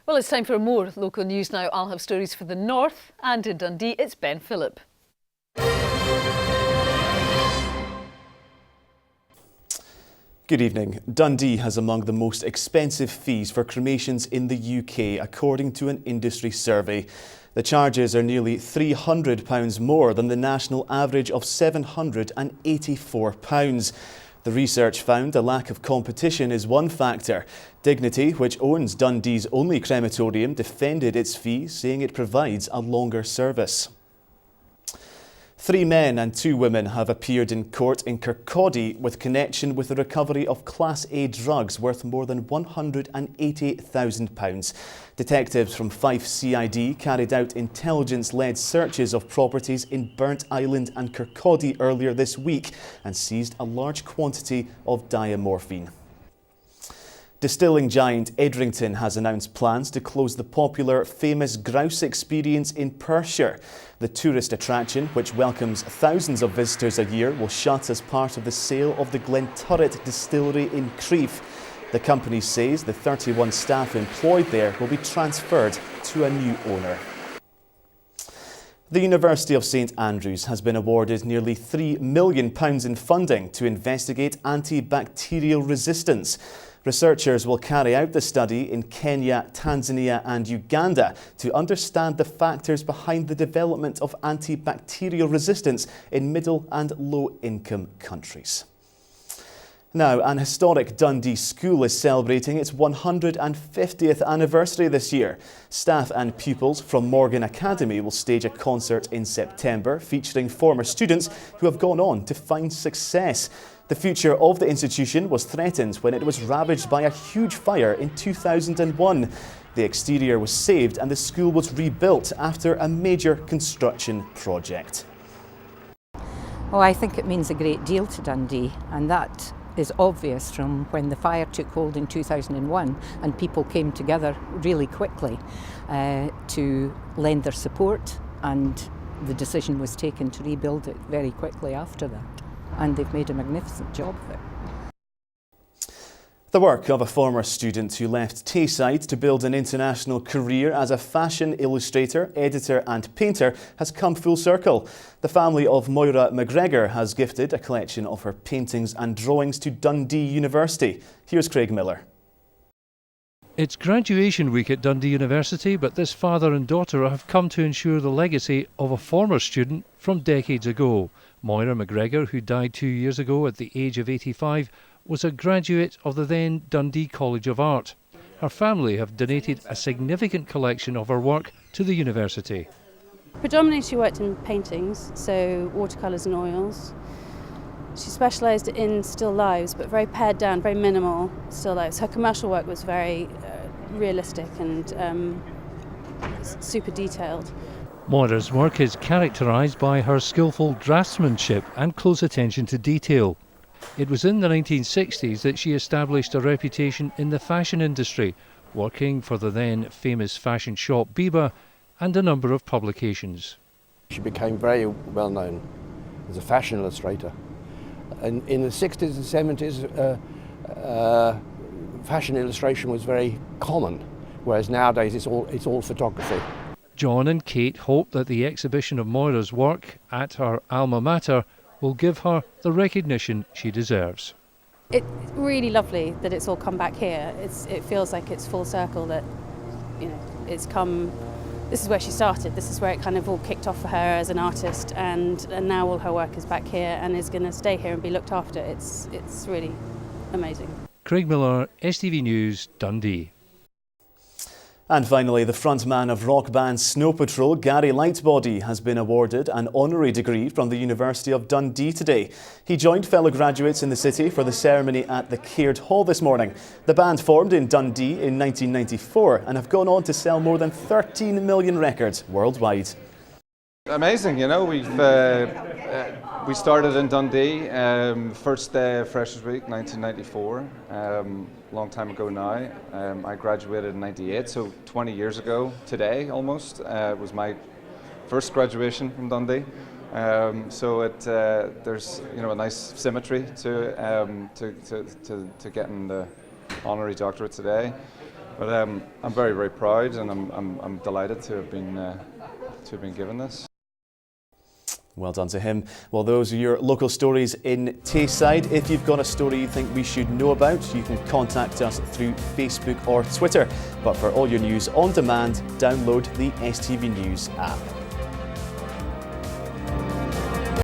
Well, it's time for more local news now. I'll have stories for the north, and in Dundee, it's Ben Phillip. Good evening. Dundee has among the most expensive fees for cremations in the UK, according to an industry survey. The charges are nearly £300 more than the national average of £784. The research found a lack of competition is one factor. Dignity, which owns Dundee's only crematorium, defended its fee, saying it provides a longer service. 3 men and 2 women have appeared in court in Kirkcaldy with connection with the recovery of Class A drugs worth more than £180,000. Detectives from Fife CID carried out intelligence-led searches of properties in Burnt Island and Kirkcaldy earlier this week and seized a large quantity of diamorphine. Distilling giant Edrington has announced plans to close the popular Famous Grouse experience in Perthshire. The tourist attraction, which welcomes thousands of visitors a year, will shut as part of the sale of the Glenturret distillery in Crieff. The company says the 31 staff employed there will be transferred to a new owner. The University of St Andrews has been awarded nearly £3 million in funding to investigate antibacterial resistance. Researchers will carry out the study in Kenya, Tanzania and Uganda to understand the factors behind the development of antibacterial resistance in middle and low-income countries. Now, an historic Dundee school is celebrating its 150th anniversary this year. Staff and pupils from Morgan Academy will stage a concert in September featuring former students who have gone on to find success. The future of the institution was threatened when it was ravaged by a huge fire in 2001. The exterior was saved and the school was rebuilt after a major construction project. Well, I think it means a great deal to Dundee, and that is obvious from when the fire took hold in 2001 and people came together really quickly to lend their support, and the decision was taken to rebuild it very quickly after that. And they've made a magnificent job of it. The work of a former student who left Tayside to build an international career as a fashion illustrator, editor and painter has come full circle. The family of Moira McGregor has gifted a collection of her paintings and drawings to Dundee University. Here's Craig Miller. It's graduation week at Dundee University, but this father and daughter have come to ensure the legacy of a former student from decades ago. Moira McGregor, who died 2 years ago at the age of 85, was a graduate of the then Dundee College of Art. Her family have donated a significant collection of her work to the university. Predominantly she worked in paintings, so watercolours and oils. She specialised in still lives, but very pared down, very minimal still lives. Her commercial work was very realistic and super detailed. Moira's work is characterised by her skillful draftsmanship and close attention to detail. It was in the 1960s that she established a reputation in the fashion industry, working for the then famous fashion shop Biba and a number of publications. She became very well known as a fashion illustrator. And in the 60s and 70s, fashion illustration was very common, whereas nowadays it's all photography. John and Kate hope that the exhibition of Moira's work at her alma mater will give her the recognition she deserves. It's really lovely that it's all come back here. It feels like it's full circle, that it's come. This is where she started. This is where it kind of all kicked off for her as an artist, and now all her work is back here and is going to stay here and be looked after. It's really amazing. Craig Miller, STV News, Dundee. And finally, the frontman of rock band Snow Patrol, Gary Lightbody, has been awarded an honorary degree from the University of Dundee today. He joined fellow graduates in the city for the ceremony at the Caird Hall this morning. The band formed in Dundee in 1994 and have gone on to sell more than 13 million records worldwide. Amazing, we started in Dundee, first day of Freshers Week, 1994, long time ago now. I graduated in 98, so 20 years ago today almost, was my first graduation from Dundee. So there's a nice symmetry to getting the honorary doctorate today. But I'm very, very proud, and I'm delighted to have been given this. Well done to him. Well, those are your local stories in Tayside. If you've got a story you think we should know about, you can contact us through Facebook or Twitter. But for all your news on demand, download the STV News app.